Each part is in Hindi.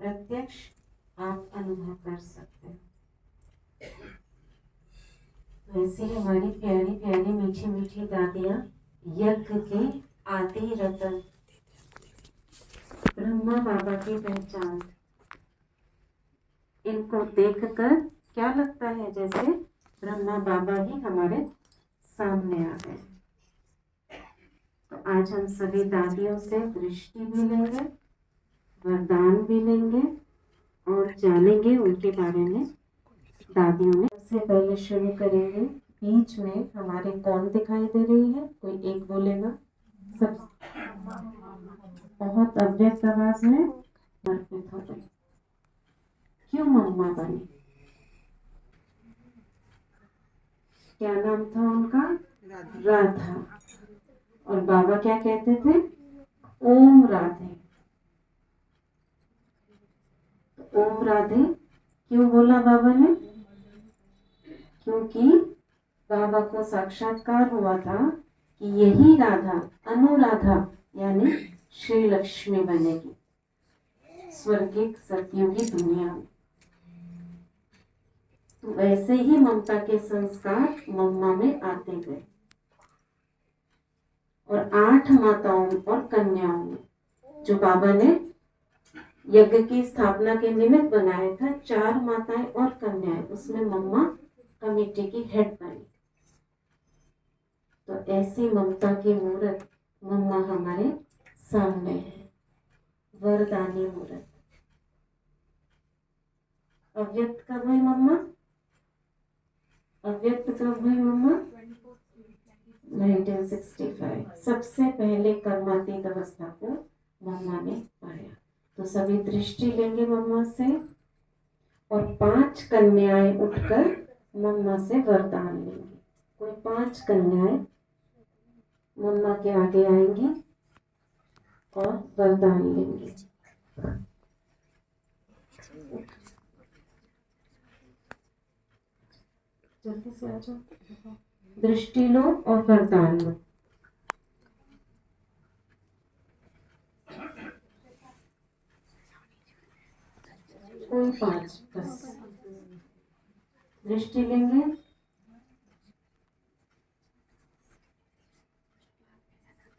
प्रत्यक्ष आप अनुभव कर सकते हो। वैसे हमारी प्यारी प्यारी मीठी मीठी दादियाँ यज्ञ के आदि रतन ब्रह्मा बाबा की पहचान। इनको देखकर क्या लगता है जैसे ब्रह्मा बाबा ही हमारे सामने आ गए। तो आज हम सभी दादियों से दृष्टि भी लेंगे, वरदान भी लेंगे और जानेंगे उनके बारे में। दादियों ने सबसे पहले शुरू करेंगे। बीच में हमारे कौन दिखाई दे रही है? कोई एक बोलेगा। सब बहुत अव्यक्त आवाज में अर्पित हो गई। क्यों मम्मा बनी? क्या नाम था उनका? राधा। और बाबा क्या कहते थे? ओम राधे। तो ओम राधे क्यों बोला बाबा ने? क्योंकि बाबा को साक्षात्कार हुआ था कि यही राधा अनुराधा यानी श्री लक्ष्मी बनेगी स्वर्गिक सत्युगी दुनिया में। तो ऐसे ही ममता के संस्कार मम्मा में आते गए और 8 माताओं और कन्याओं में जो बाबा ने यज्ञ की स्थापना के निमित्त बनाया था, 4 माताएं और कन्याएं, उसमें मम्मा कमेटी की हेड बनी। तो ऐसी ममता की मूर्त मम्मा हमारे सामने है, वरदानी मूर्त। अव्यक्त कब हुई मम्मा? अव्यक्त कब हुई मम्मा? 1965। सबसे पहले कर्मातीत अवस्था को मम्मा ने पाया। तो सभी दृष्टि लेंगे मम्मा से और 5 कन्याएं उठकर मम्मा से वरदान लेंगी। कोई 5 कन्याएं मम्मा के आगे आएंगी और वरदान लेंगी। जल्दी से आ जाओ। दृष्टि लो और वरदान लो। कोई 5 बस दृष्टि लेंगे।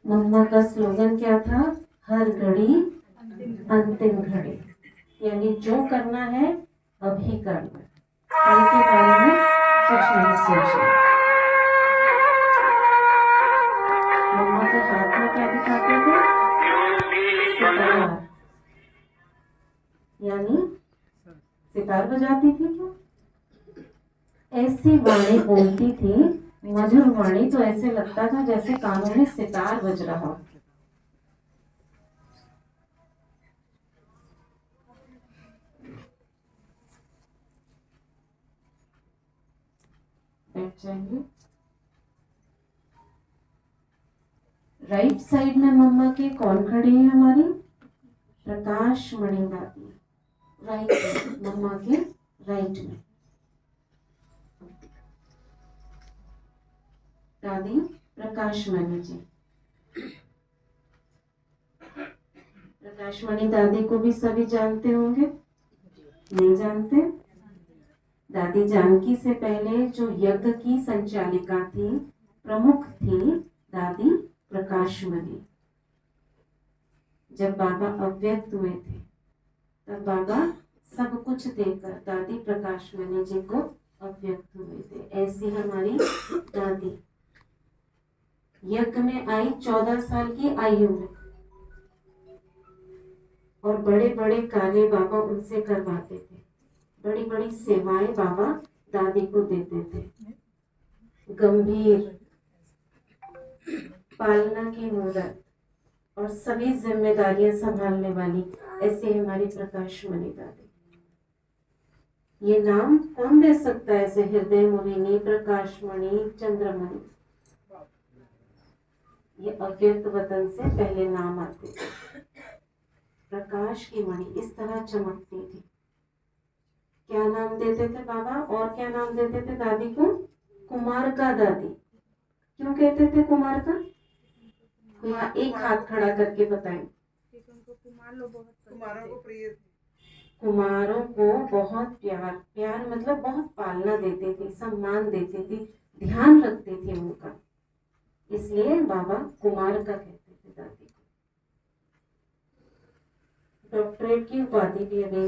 मम्मा का स्लोगन क्या था? हर घड़ी अंतिम घड़ी, यानी जो करना है अभी करना, कल के बारे में कुछ नहीं सोचना। मम्मा के हाथ में क्या दिखाते थे? सितार, यानी सितार बजाती थी क्या? ऐसी वाणी बोलती थी, मधुर वाणी, तो ऐसे लगता था जैसे कानों में सितार बज रहा हो। बैठ जाएंगे। राइट साइड में मम्मा के कौन खड़ी है? हमारी प्रकाश मणि दादी। राइट में, मम्मा के राइट में दादी प्रकाशमणि जी। प्रकाशमणि दादी को भी सभी जानते होंगे, नहीं जानते? दादी जानकी से पहले जो यज्ञ की संचालिका थी, प्रमुख थी, दादी प्रकाशमणि। जब बाबा अव्यक्त हुए थे तब बाबा सब कुछ देकर दादी प्रकाशमणि जी को अव्यक्त हुए थे। ऐसी हमारी दादी यज्ञ में आई 14 साल की आयु में और बड़े बड़े कार्य बाबा उनसे करवाते थे। बड़ी बड़ी सेवाएं बाबा दादी को देते थे। गंभीर पालना की मूर्त और सभी जिम्मेदारियां संभालने वाली ऐसे हमारी प्रकाशमणि दादी। ये नाम कौन दे सकता है? ऐसे हृदय मोहिनी, प्रकाशमणि, चंद्रमणि, ये अव्यक्त वतन से पहले नाम आते थे। प्रकाश की मणि इस तरह चमकती थी। क्या नाम देते थे बाबा? और क्या नाम देते थे दादी को? कुमार का दादी। क्यों कहते थे कुमार का? यहाँ एक हाथ खड़ा करके बताएं। कुमारों को प्रिय कुमारों को बहुत प्यार, प्यार मतलब बहुत पालना देते थे, सम्मान देते थे, ध्यान रखते थे उनका, इसलिए बाबा कुमार का कहते थे दादी को। डॉक्टरेट की उपाधि भी अभी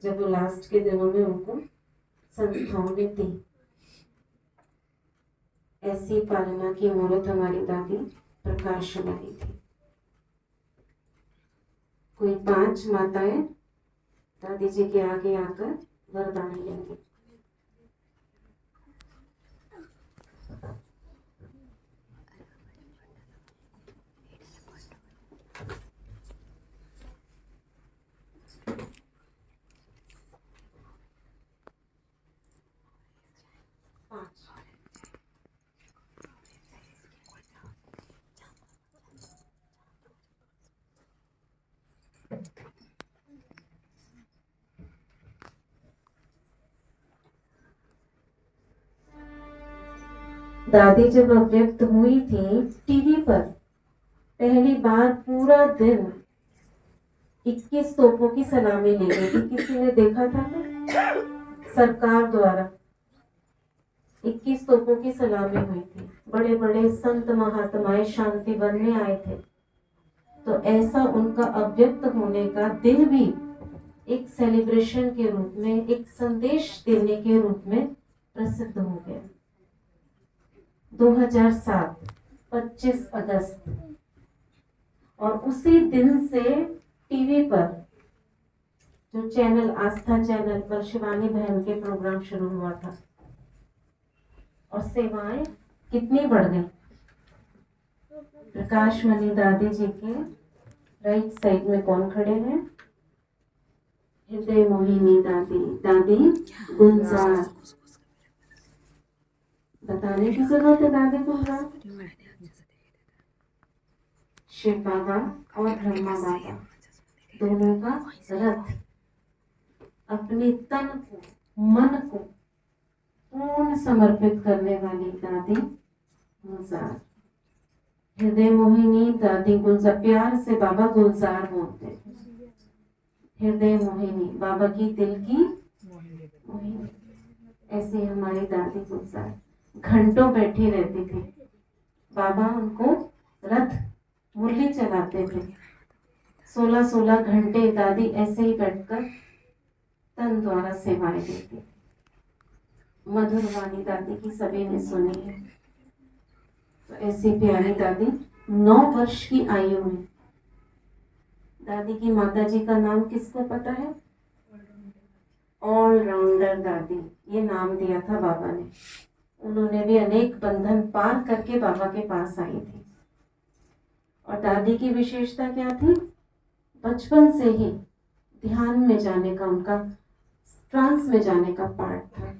जब वो लास्ट के दिनों में उनको संस्थाओं में दी। ऐसी पालना की मूर्त हमारी दादी प्रकाशमणि थी। कोई 5 माताएं दादी जी के आगे आकर वरदान लेंगी। दादी जब अव्यक्त हुई थी टीवी पर पहली बार पूरा दिन 21 तोपों की सलामी ली गई थी। किसी ने देखा था क्या? सरकार द्वारा 21 तोपों की सलामी हुई थी। बड़े बड़े संत महात्माएं शांति बनने आए थे, तो ऐसा उनका अव्यक्त होने का दिन भी एक सेलिब्रेशन के रूप में, एक संदेश देने के रूप में प्रसिद्ध हो गया। 2007 25 अगस्त, और उसी दिन से टीवी पर जो चैनल आस्था चैनल पर शिवानी बहन के प्रोग्राम शुरू हुआ था, और सेवाएं कितनी बढ़ गई। प्रकाशमणि दादी जी के राइट साइड में कौन खड़े हैं? हृदय मोहिनी दादी, दादी गुलजार। बताने की जरूरत है दादी गुलजार। शिव बाबा और ब्रह्मा बाबा दोनों का रथ, अपने तन को, मन को पूर्ण समर्पित करने वाली दादी गुलजार। हृदय मोहिनी दादी गुलजार, प्यार से बाबा गुलजार बोलते थे। हृदय मोहिनी, बाबा की दिल की मोहिनी। ऐसे हमारी दादी गुलजार घंटों बैठी रहती थी। बाबा उनको रथ मुरली चलाते थे। 16-16 घंटे दादी ऐसे ही बैठकर तन द्वारा सेवाएं देती। मधुर वाणी दादी की सभी ने सुनी है। तो ऐसी प्यारी दादी 9 वर्ष की आयु में, दादी की माता जी का नाम किसको पता है? ऑलराउंडर दादी, ये नाम दिया था बाबा ने। उन्होंने भी अनेक बंधन पार करके बाबा के पास आई थी। और दादी की विशेषता क्या थी? बचपन से ही ध्यान में जाने का, उनका ट्रांस में जाने का पार्ट था।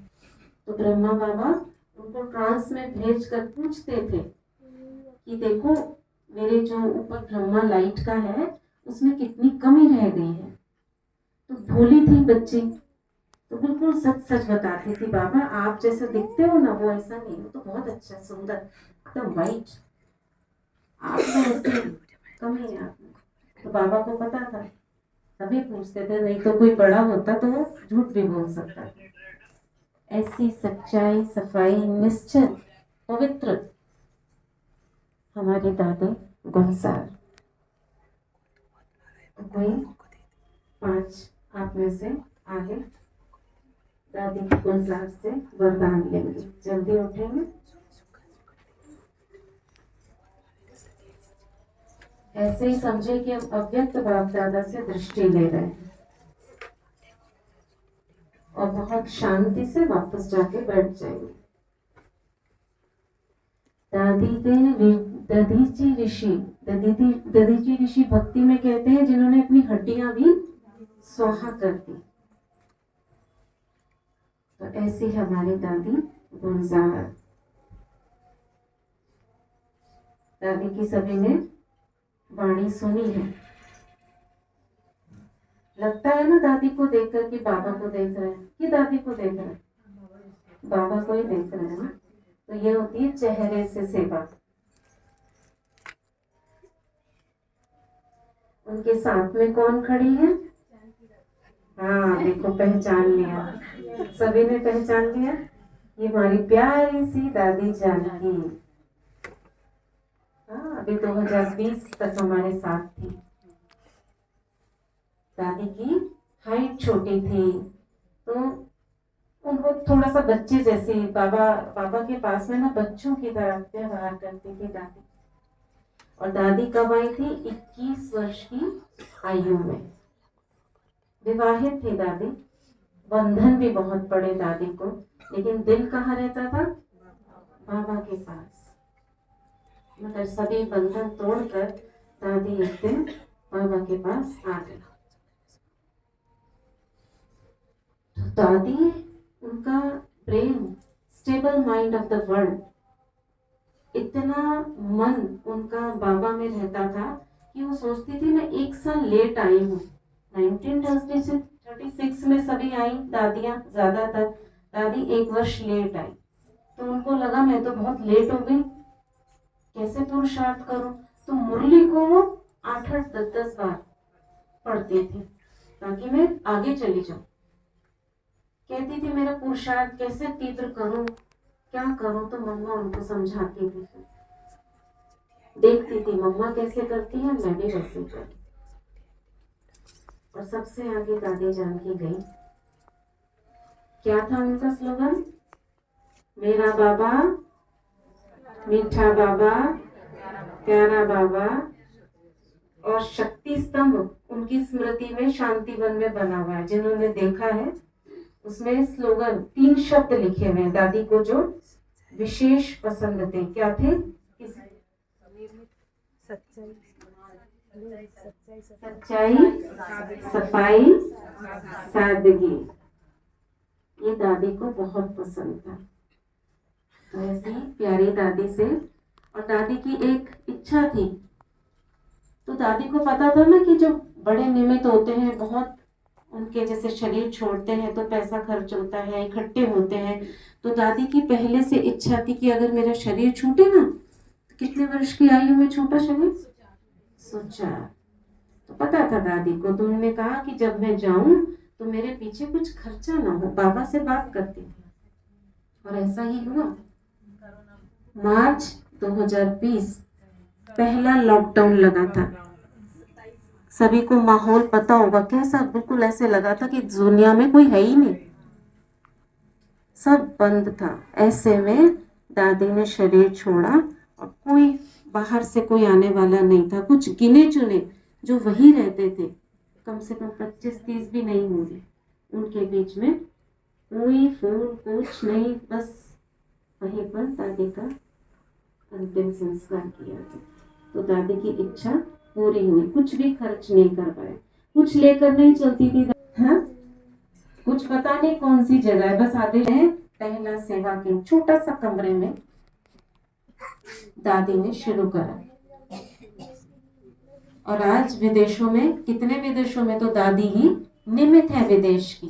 तो ब्रह्मा बाबा उनको ट्रांस में भेज कर पूछते थे कि देखो मेरे जो ऊपर ब्रह्मा लाइट का है उसमें कितनी कमी रह गई है। तो भोली थी बच्ची, तो बिल्कुल सच सच बताती थी, बाबा आप जैसा दिखते हो ना वो ऐसा नहीं, वो तो बहुत अच्छा सुंदर एकदम वाइट, आप में ऐसी कमी है आप में। तो बाबा को पता था, तभी पूछते थे, नहीं तो कोई बड़ा होता तो वो झूठ भी बोल सकता था। ऐसी सच्चाई, सफाई, निश्चल, पवित्र हमारी दादी गुलजार। कोई 5 आप में से आगे दादी गुलजार से वरदान लेंगे। जल्दी उठेंगे। ऐसे ही समझे कि हम अव्यक्त बाप दादा से दृष्टि ले रहे हैं, और बहुत शांति से वापस जाके बैठ जाएंगे। दधीची ऋषि, दधीची ऋषि भक्ति में कहते हैं जिन्होंने अपनी हड्डियां भी स्वाहा कर दी। तो ऐसी हमारी दादी गुलजार। दादी की सभी ने वाणी सुनी है। लगता है ना दादी को देखकर कि बाबा को देख रहे हैं, कि दादी को देख रहे हैं? बाबा को ही देख रहे हैं ना। तो ये होती है चेहरे से सेवा। उनके साथ में कौन खड़ी है? हाँ, दादी को पहचान लिया, सभी ने पहचान लिया। ये हमारी प्यारी सी दादी जानकी। हाँ, अभी 2020 तक हमारे साथ थी। दादी की हाइट छोटी थी तो उनको थोड़ा सा बच्चे जैसे बाबा के पास में ना बच्चों की तरह व्यवहार करती थी दादी। और दादी कब आई थी? 21 वर्ष की आयु में। विवाहित थी दादी, बंधन भी बहुत पड़े दादी को, लेकिन दिल कहाँ रहता था? बाबा के पास। मगर सभी बंधन तोड़कर दादी एक दिन बाबा के पास आ गई। तो दादी, उनका brain, stable mind of the world, इतना मन उनका बाबा में रहता था कि वो सोचती थी मैं 1 साल लेट आई हूँ। 1936 में सभी आई दादियाँ, ज्यादातर दादी 1 वर्ष लेट आई। तो उनको लगा मैं तो बहुत लेट हो गई, कैसे पुरुषार्थ करूं। तो मुरली को वो 8-8, 10-10 बार पढ़ती थी ताकि मैं आगे चली जाऊं। कहती थी मेरा पुरुषार्थ कैसे तीव्र करूं, क्या करूं। तो मम्मा उनको समझाती थी, देखती थी मम्मा कैसे करती है, मैं भी वैसे करती। और सबसे आगे दादी जानकी गई। क्या था उनका स्लोगन? मेरा बाबा मीठा बाबा, प्यारा बाबा। और शक्ति स्तंभ उनकी स्मृति में शांतिवन में बना हुआ है। जिन्होंने देखा है उसमें स्लोगन 3 शब्द लिखे हुए हैं दादी को जो विशेष पसंद थे। क्या थे? सच्चाई, सफाई, सादगी। ये दादी को बहुत पसंद था। तो ऐसी प्यारी दादी से, और दादी की एक इच्छा थी। तो दादी को पता था ना कि जो बड़े निमित्त होते हैं, बहुत उनके जैसे शरीर छोड़ते हैं तो पैसा खर्च होता है, इकट्ठे होते हैं। तो दादी की पहले से इच्छा थी कि अगर मेरा शरीर छूटे ना, तो कितने वर्ष की आयु में छूटा शरीर? 104। तो पता था दादी को। तो उन्होंने कहा कि जब मैं जाऊं तो मेरे पीछे कुछ खर्चा ना हो। बाबा से बात करती थी और ऐसा ही हुआ। मार्च 2020 पहला लॉकडाउन लगा था। सभी को माहौल पता होगा कैसा, बिल्कुल ऐसे लगा था कि दुनिया में कोई है ही नहीं, सब बंद था। ऐसे में दादी ने शरीर छोड़ा और कोई बाहर से कोई आने वाला नहीं था। कुछ गिने चुने जो वही रहते थे, कम से कम 25-30 भी नहीं होंगे, उनके बीच में कोई फूल कुछ नहीं, बस वहीं पर दादी का अंतिम संस्कार किया गया। तो दादी की इच्छा पूरी हुई। कुछ भी खर्च नहीं कर पाए, कुछ लेकर नहीं चलती थी। हाँ, कुछ पता नहीं कौन सी जगह है, बस आते हैं पहला सेवा के छोटा सा कमरे में दादी ने शुरू करा। और आज विदेशों में, कितने विदेशों में तो दादी ही निमित्त है विदेश की।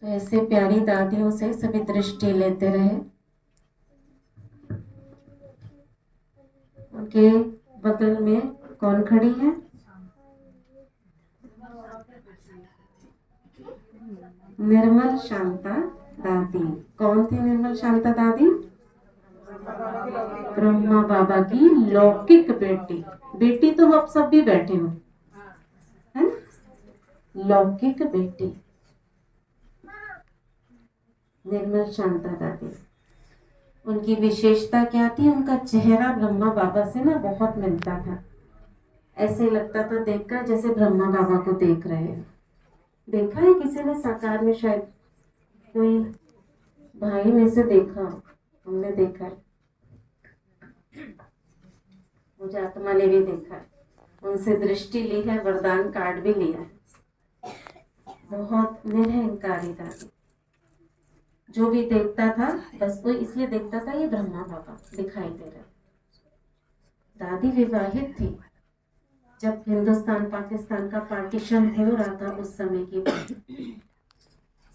तो ऐसे प्यारी दादियों से सभी दृष्टि लेते रहे। उनके बगल में कौन खड़ी है? निर्मल शांता दादी। कौन थी निर्मल शांता दादी? ब्रह्मा बाबा की लौकिक बेटी। बेटी तो हम सब भी बैठे हो, है? लौकिक बेटी निर्मल शांता दादी। उनकी विशेषता क्या थी? उनका चेहरा ब्रह्मा बाबा से ना बहुत मिलता था। ऐसे लगता था देखकर जैसे ब्रह्मा बाबा को देख रहे हैं। देखा है किसी ने साकार में? शायद कोई भाई में से देखा, हमने देखा है। मुझे आत्मा ने भी देखा है, उनसे दृष्टि ली है, वरदान कार्ड भी लिया है। बहुत निरहंकारी दादी। जो भी देखता था बस वो इसलिए देखता था ये ब्रह्मा बाबा दिखाई दे रहे। दादी विवाहित थी जब हिंदुस्तान पाकिस्तान का पार्टीशन हो रहा था। उस समय की बात,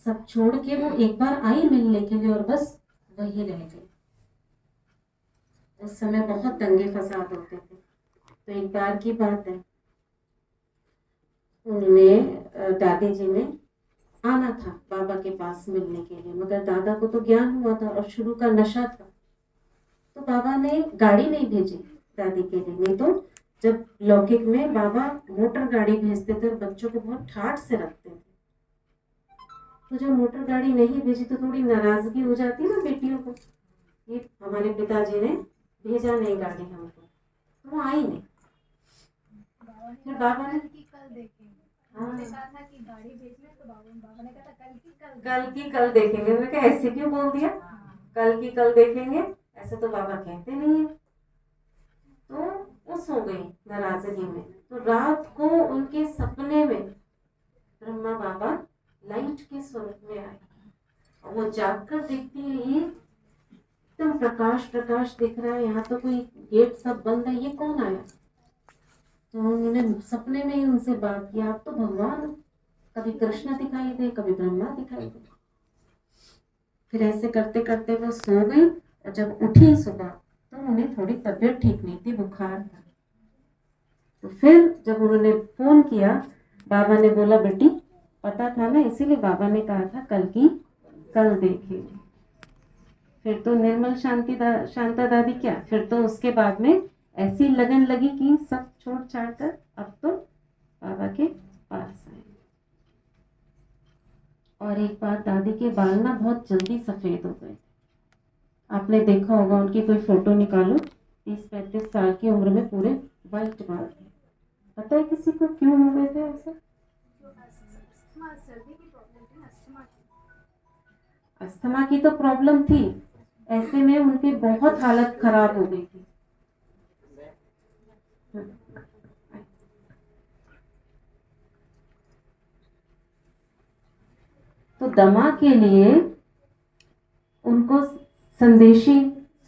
सब छोड़ के वो एक बार आई मिलने के लिए और बस वही रह गई। उस समय बहुत दंगे फसाद होते थे। तो एक बार की बात है, उन्होंने दादी जी ने आना था बाबा के पास मिलने के लिए, मगर दादा को तो ज्ञान हुआ था और शुरू का नशा था, तो बाबा ने गाड़ी नहीं भेजी दादी के लिए। नहीं तो जब लौकिक में बाबा मोटर गाड़ी भेजते थे और बच्चों को बहुत ठाट से रखते थे, तो जब मोटर गाड़ी नहीं भेजी तो थोड़ी नाराजगी हो जाती ना बेटियों को, ये हमारे पिताजी ने भेजा नहीं गाड़ी हमको, तो वो आई नहीं। फिर बाबा ने कल देखेंगे, हाँ कहा था कि गाड़ी भेजना, तो बाबा ने कहा था कल की कल देखेंगे। मैंने कहा ऐसे क्यों बोल दिया, कल की कल देखेंगे, ऐसे तो बाबा कहते नहीं है। तो वो सो गई नाराजगी में, तो रात को उनके सपने में ब्रह्मा बाबा लाइट के स्वरूप में आए, और वो जागकर देखती है ये एकदम प्रकाश प्रकाश दिख रहा है, यहाँ तो कोई गेट सब बंद है, ये कौन आया। तो उन्होंने सपने में ही उनसे बात किया, आप तो भगवान हो, कभी कृष्ण दिखाई दे कभी ब्रह्मा दिखाई दे। फिर ऐसे करते करते वो सो गई, और जब उठी सुबह तो उन्हें थोड़ी तबीयत ठीक नहीं थी, बुखार था। तो फिर जब उन्होंने फोन किया, बाबा ने बोला बेटी पता था ना, इसीलिए बाबा ने कहा था कल की कल देखेंगे। फिर तो निर्मल शांता दादी क्या, फिर तो उसके बाद में ऐसी लगन लगी कि सब छोड़ छाड़ कर अब तो बाबा के पास आए। और एक बार दादी के बाल ना बहुत जल्दी सफेद हो गए, आपने देखा होगा, उनकी कोई फोटो निकालो, 30-35 साल की उम्र में पूरे व्हाइट बाल थे। पता है किसी को क्यों हो गए थे ऐसे? अस्थमा की तो प्रॉब्लम थी, ऐसे में उनकी बहुत हालत खराब हो गई थी। तो दमा के लिए उनको संदेशी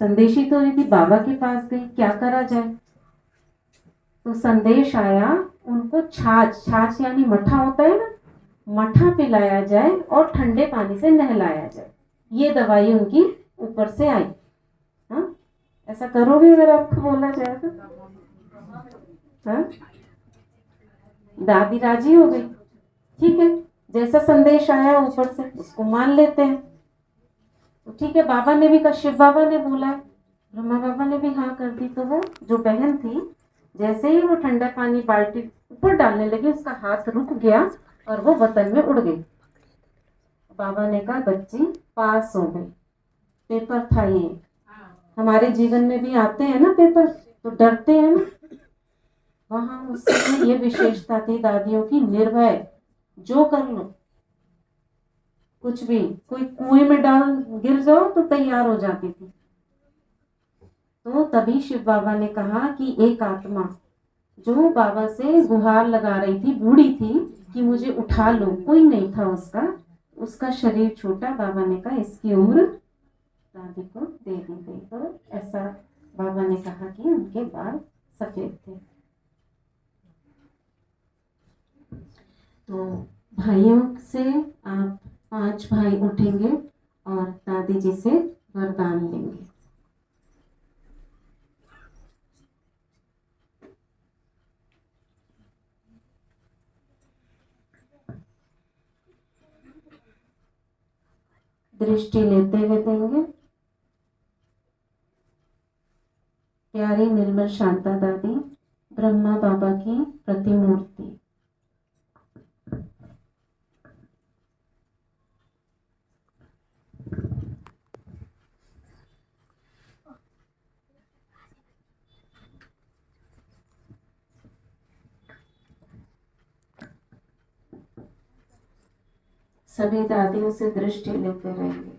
संदेशी तो यदि बाबा के पास गई, क्या करा जाए। तो संदेश आया उनको छाछ, छाछ यानी मठा होता है ना, मठा पिलाया जाए और ठंडे पानी से नहलाया जाए, ये दवाई उनकी ऊपर से आई। हाँ, ऐसा करोगे अगर आपको बोला जाए तो? हाँ, दादी राजी हो गई, ठीक है, जैसा संदेश आया ऊपर से उसको मान लेते हैं। तो ठीक है, बाबा ने भी कहा, शिव बाबा ने बोला है, ब्रह्मा बाबा ने भी हाँ कर दी। तो वो जो बहन थी, जैसे ही वो ठंडा पानी बाल्टी ऊपर डालने लगी, उसका हाथ रुक गया और वो वतन में उड़ गई। बाबा ने कहा बच्ची पास हो गई, पेपर था ये। हमारे जीवन में भी आते हैं ना पेपर, तो डरते हैं ना, वहां उस समय ये विशेषता थी दादियों की, निर्भय, जो कर लो, कुछ भी, कोई कुएं में डाल गिर जाओ तो तैयार हो जाती थी। तो तभी शिव बाबा ने कहा कि एक आत्मा जो बाबा से गुहार लगा रही थी, बूढ़ी थी, कि मुझे उठा लो, कोई नहीं था उसका, उसका शरीर छोटा, बाबा ने कहा इसकी उम्र दादी को दे दी गई। तो ऐसा बाबा ने कहा कि उनके बाल सफेद थे। तो भाइयों से आप 5 भाई उठेंगे और दादी जी से वरदान लेंगे। दृष्टि लेते हुए देंगे। प्यारी निर्मल शांता दादी ब्रह्मा बाबा की प्रतिमूर्ति, सभी दादियों से दृष्टि लेते रहेंगे।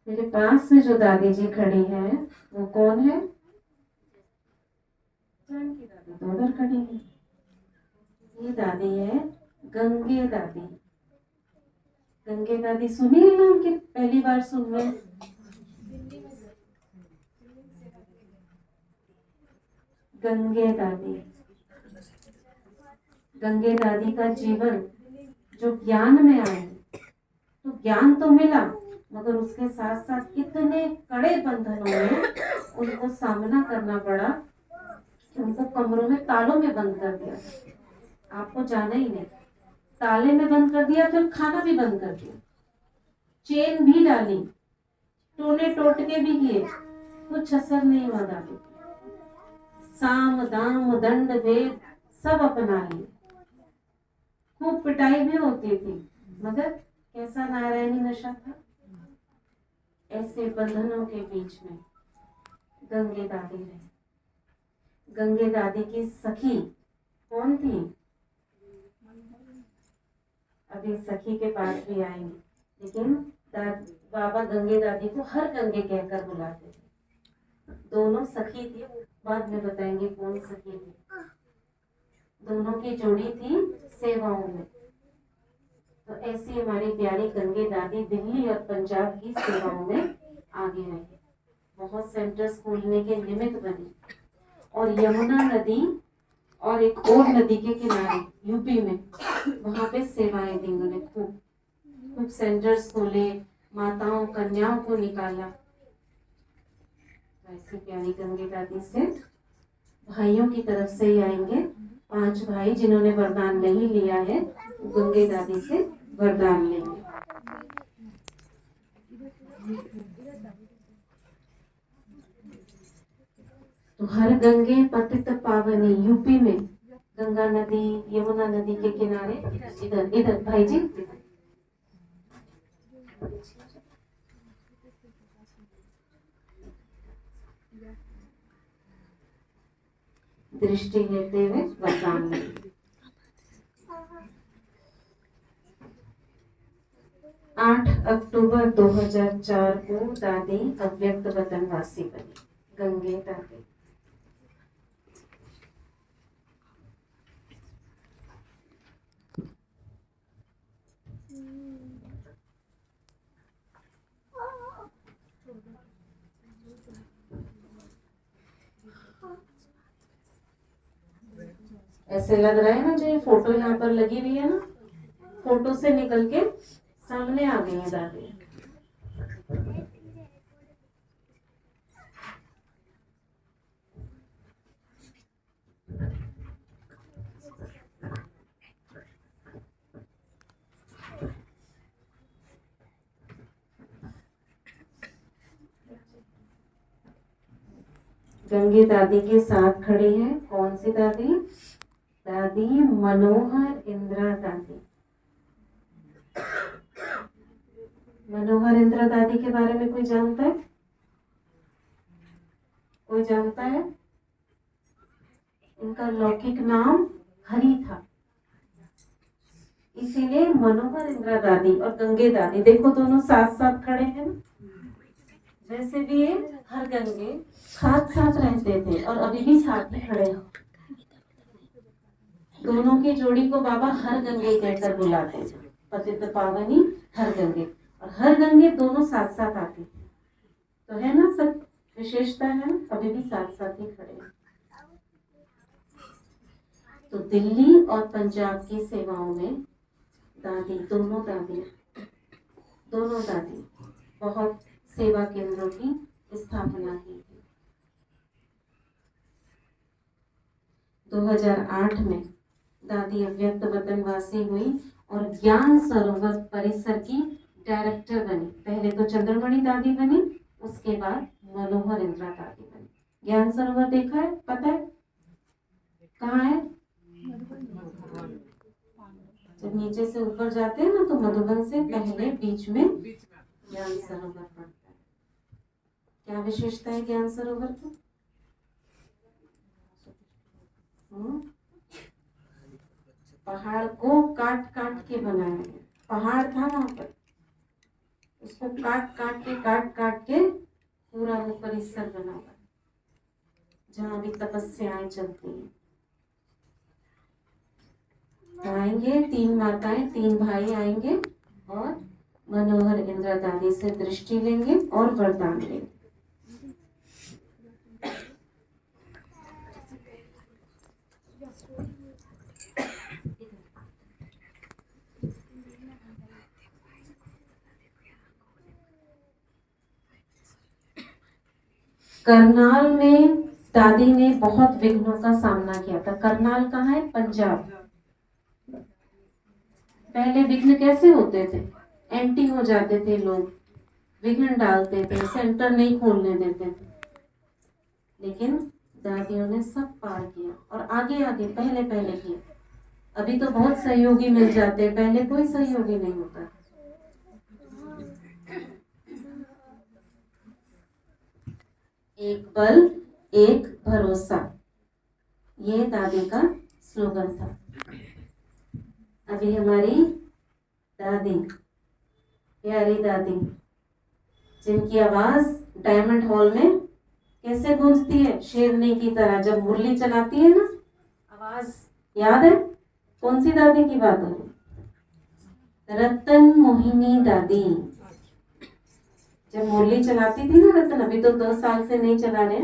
मेरे पास में जो दादी जी खड़ी है वो कौन है? जानकी दादी तो उधर खड़ी है। ये दादी है गंगे दादी। गंगे दादी सुनी है नाम कि पहली बार सुन रहे हैं? गंगे दादी, गंगे दादी का जीवन जो ज्ञान में आए, तो ज्ञान तो मिला, मगर उसके साथ साथ इतने कड़े बंधनों में उनको सामना करना पड़ा कि उनको कमरों में तालों में बंद कर दिया। आपको जाना ही नहीं, ताले में बंद कर दिया, फिर खाना भी बंद कर दिया, चेन भी डाली, टोने टोटके भी किए, कुछ असर नहीं हुआ दादी। साम दाम दंड भेद सब अपना लिए, खूब पिटाई भी होती थी, मगर कैसा नारायणी नशा था। ऐसे बंधनों के बीच में गंगे दादी रही। गंगे दादी की सखी कौन थी? अभी सखी के पास भी आएंगे, लेकिन बाबा गंगे दादी को हर गंगे कहकर बुलाते थे। दोनों सखी थी, बाद में बताएंगे कौन सखी थी। दोनों की जोड़ी थी सेवाओं में। तो ऐसी हमारी प्यारी गंगे दादी दिल्ली और पंजाब की सेवाओं में आगे रही, बहुत सेंटर्स खोलने के निमित्त बनी, और यमुना नदी और एक और नदी के किनारे यूपी में, वहां पे सेवाएं दी उन्होंने। खूब खूब सेंटर्स खोले, माताओं कन्याओं को निकाला। ऐसी प्यारी गंगे दादी से भाइयों की तरफ से ही आएंगे 5 भाई जिन्होंने वरदान नहीं लिया है, गंगे दादी से वरदान लेंगे। तो हर गंगे पतित पावनी, यूपी में गंगा नदी यमुना नदी के किनारे, इधर इधर भाई जी, दृष्टि लेते हुए वरदान लेंगे। 8 अक्टूबर 2004 को दादी अव्यक्त वतनवासी बनी, गंगे दादी। ऐसे लग रहा है ना, जो ये फोटो यहाँ पर लगी हुई है ना, फोटो से निकल के सामने आ गई है दादी। गंगे दादी के साथ खड़ी है कौन सी दादी? दादी मनोहर इंदिरा दादी। मनोहर इंदिरा दादी के बारे में कोई जानता है? कोई जानता है? इनका लौकिक नाम हरि था, इसीलिए मनोहर इंदिरा दादी और गंगे दादी देखो दोनों साथ साथ खड़े हैं ना। वैसे भी ये हर गंगे साथ साथ रहते थे और अभी भी साथ ही खड़े हैं। दोनों की जोड़ी को बाबा हर गंगे कहकर बुलाते थे, पतित पावनी हर गंगे, और हर गंगे दोनों साथ साथ आती थी। तो है ना, सब विशेषता है ना, अभी भी साथ साथ ही खड़े हैं। तो दिल्ली और पंजाब की सेवाओं में दादी, दोनों दादी बहुत सेवा केंद्रों की स्थापना की थी। 2008 में दादी अव्यक्त वतनवासी हुई और ज्ञान सरोवर परिसर की डायरेक्टर बनी। पहले तो चंद्रमणि दादी बनी, उसके बाद मनोहर इंदिरा दादी बनी। ज्ञान सरोवर देखा है, पता है कहाँ है? जब नीचे से ऊपर जाते हैं ना, तो मधुबन से पहले बीच में ज्ञान सरोवर पड़ता है। क्या विशेषता है ज्ञान सरोवर की? पहाड़ को काट काट के बनाया गया। पहाड़ था वहां पर, उसको काट काट के पूरा वो परिसर बना हुआ, जहाँ भी तपस्याएं चलती हैं। तो आएंगे 3 माताएं 3 भाई आएंगे और मनोहर इंदिरा दादी से दृष्टि लेंगे और वरदान लेंगे। करनाल में दादी ने बहुत विघ्नों का सामना किया था। करनाल कहाँ है? पंजाब। पहले विघ्न कैसे होते थे? एंटी हो जाते थे लोग, विघ्न डालते थे, सेंटर नहीं खोलने देते थे। लेकिन दादियों ने सब पार किया और आगे आगे पहले पहले किया। अभी तो बहुत सहयोगी मिल जाते हैं, पहले कोई सहयोगी नहीं होता। एक बल एक भरोसा, ये दादी का स्लोगन था। अभी हमारी दादी, प्यारी दादी, जिनकी आवाज डायमंड हॉल में कैसे गूंजती है, शेरनी की तरह जब मुरली चलाती है ना, आवाज याद है? कौन सी दादी की बात हो रही? रतन मोहिनी दादी। जब मुरली चलाती थी ना रतन, अभी तो 2 साल से नहीं चला रहे,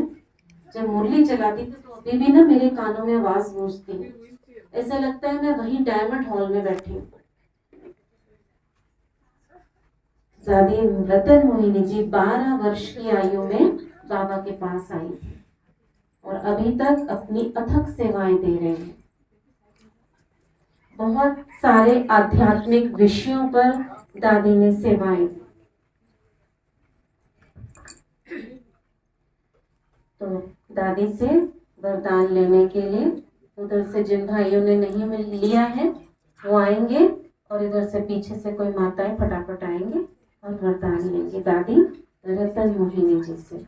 जब मुरली चलाती थी तो अभी भी ना मेरे कानों में आवाज गूंजती है, ऐसा लगता है मैं वहीं डायमंड हॉल में बैठी हूँ। दादी रतन मोहिनी जी 12 वर्ष की आयु में बाबा के पास आई थी और अभी तक अपनी अथक सेवाएं दे रहे हैं। बहुत सारे आध्यात्मिक विषयों पर दादी ने सेवाएं दी। तो दादी से वरदान लेने के लिए उधर से जिन भाइयों ने नहीं लिया है वो आएंगे और इधर से पीछे से कोई माताएं फटाफट आएंगे और वरदान लेंगे दादी रतन मोहिनी जी से।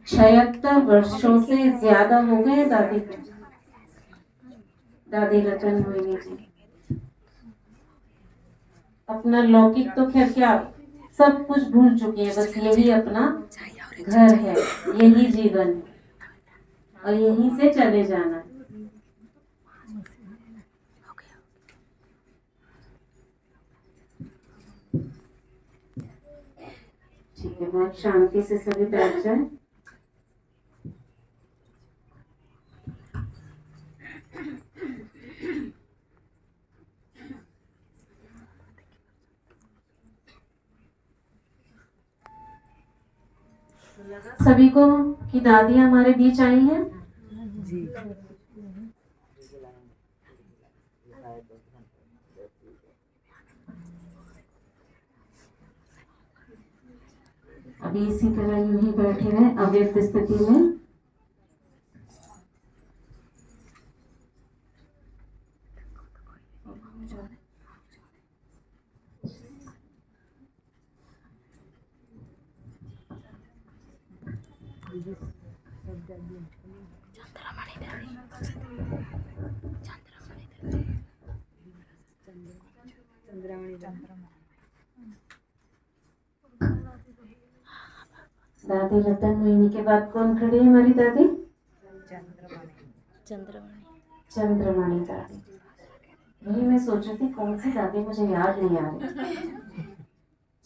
छिहत्तर वर्षों से ज्यादा हो गए दादी को, दादी रतन मोहिनी जी। अपना लौकिक तो खैर क्या सब कुछ भूल चुकी है, बस यही अपना घर है, यही जीवन है और यहीं से चले जाना है। ठीक है, बहुत शांति से सभी बैठ जाए। सभी को कि दादी हमारे बीच आई हैं। जी। अभी इसी तरह यूं ही बैठे रहे अव्यक्त स्थिति में। दादी रतन मोहिनी के बाद कौन खड़ी है? हमारी दादी चंद्रमणि दादी। वही मैं सोच रही थी कौन सी दादी, मुझे याद नहीं आ रही।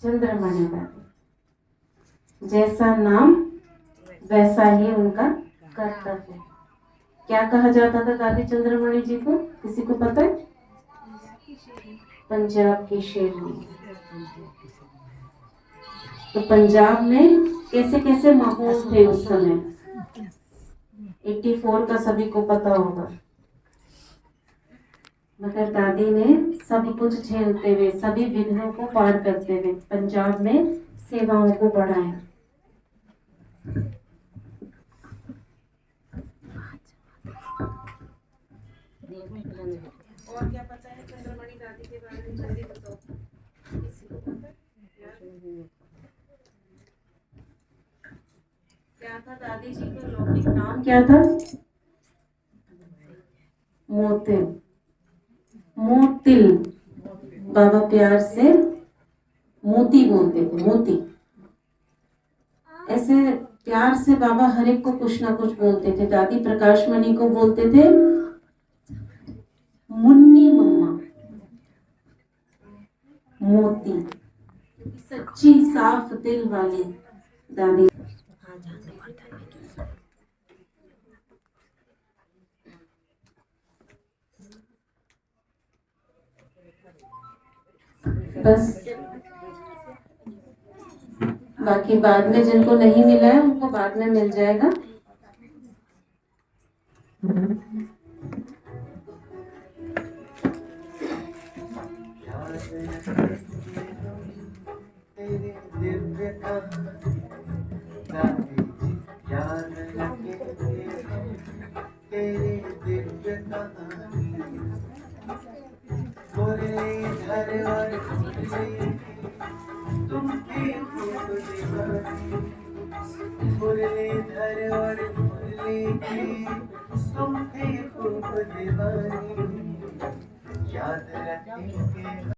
चंद्रमणि दादी, जैसा नाम वैसा ही उनका कर्तव्य। क्या कहा जाता था दादी चंद्रमणि जी को? किसी को पता है? पंजाब की शेरनी। तो पंजाब में कैसे कैसे माहौल थे उस समय, 84 का सभी को पता होगा। मगर दादी ने सब कुछ झेलते हुए, सभी विघ्नों को पार करते हुए पंजाब में सेवाओं को बढ़ाया। और क्या पता है चंद्रमणि दादी के बारे में? जल्दी बताओ, किसी को पता है? क्या था दादी जी का लौकिक नाम? क्या था? मोतिल। मोतिल, बाबा प्यार से मोती बोलते थे, मोती। ऐसे प्यार से बाबा हर एक को कुछ ना कुछ बोलते थे। दादी प्रकाशमणि को बोलते थे मुन्नी मम्मा, मोती, सच्ची साफ दिल वाली दादी। बस बाकी बाद में जिनको नहीं मिला है उनको बाद में मिल जाएगा। तेरे दिव्य तेरे दिव्य मुरलीधर और तुम भी खूब दीवानी, मुरलीधर और मुरली की तुम भी खूब दीवानी, याद रखेंगे।